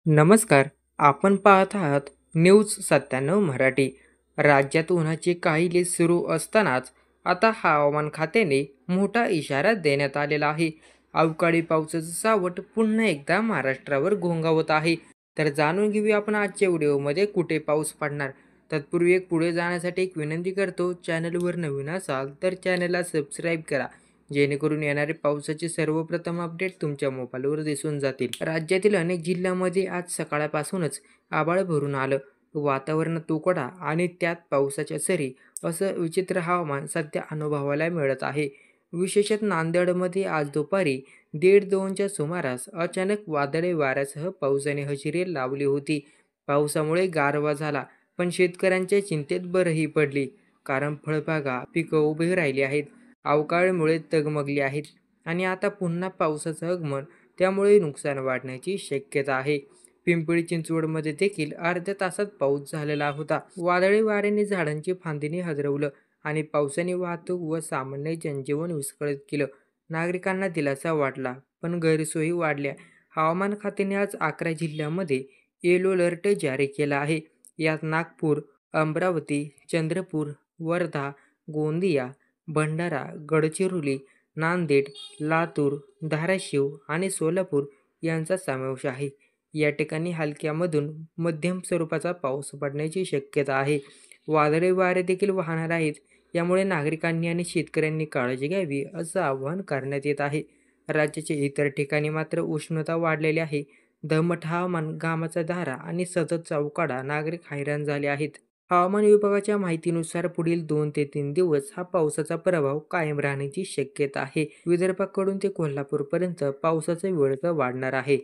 नमस्कार. आपण पाहत आहात न्यूज 97 मराठी. राज्यात उन्हाची काहिली सुरू असतानाच आता हवामान खात्याने मोठा इशारा देण्यात आलेला आहे. अवकाळी पावसाचं सावट पुन्हा एकदा महाराष्ट्रावर घोंगावत आहे. तर जाणून घेऊया आपण आजच्या व्हिडिओमध्ये कुठे पाऊस पडणार. तत्पूर्वी पुढे जाण्यासाठी एक विनंती करतो, चॅनलवर नवीन असाल तर चॅनलला सबस्क्राईब करा, जेणेकरून येणारे पावसाचे सर्वप्रथम अपडेट तुमच्या मोबाईलवर दिसून जातील. राज्यातील अनेक जिल्ह्यांमध्ये आज सकाळपासूनच आभाळ भरून आलं. वातावरणात उकाडा आणि त्यात पावसाच्या सरी, असं विचित्र हवामान सध्या अनुभवायला मिळत आहे. विशेषतः नांदेडमध्ये आज दुपारी 1:30-2च्या सुमारास अचानक वादळी वाऱ्यासह पावसाने हजेरी लावली होती. पावसामुळे गारवा झाला, पण शेतकऱ्यांच्या चिंतेत भरही पडली. कारण फळबागा, पिकं उभी राहिली आहेत, अवकाळीमुळे डगमगली आहेत आणि आता पुन्हा पावसाचं आगमन, त्यामुळे नुकसान वाढण्याची शक्यता आहे. पिंपरी चिंचवडमध्ये देखील अर्ध्या तासात पाऊस झालेला होता. वादळी वाऱ्याने झाडांची फांदीने हादरवलं आणि पावसाने वाहतूक व सामान्य जनजीवन विस्कळीत केलं. नागरिकांना दिलासा वाटला, पण गैरसोयी वाढल्या. हवामान खात्याने आज 11 जिल्ह्यांमध्ये येलो अलर्ट जारी केला आहे. यात नागपूर, अमरावती, चंद्रपूर, वर्धा, गोंदिया, भंडारा, गडचिरोली, नांदेड, लातूर, धाराशिव आणि सोलापूर यांचा समावेश आहे. या ठिकाणी हलक्यामधून मध्यम स्वरूपाचा पाऊस पडण्याची शक्यता आहे. वादळी वारे देखील वाहणार आहेत, यामुळे नागरिकांनी आणि शेतकऱ्यांनी काळजी घ्यावी, असं आवाहन करण्यात येत आहे. राज्याच्या इतर ठिकाणी मात्र उष्णता वाढलेली आहे. दमट हवामान, घामाचा धारा आणि सततचा उकाडा नागरिक हैराण झाले आहेत. हवामान विभागाच्या माहितीनुसार पुढील 2 ते 3 दिवस हा पावसाचा प्रभाव कायम राहण्याची शक्यता आहे. विदर्भाकडून ते कोल्हापूरपर्यंत पावसाचा वेळ वाढणार आहे.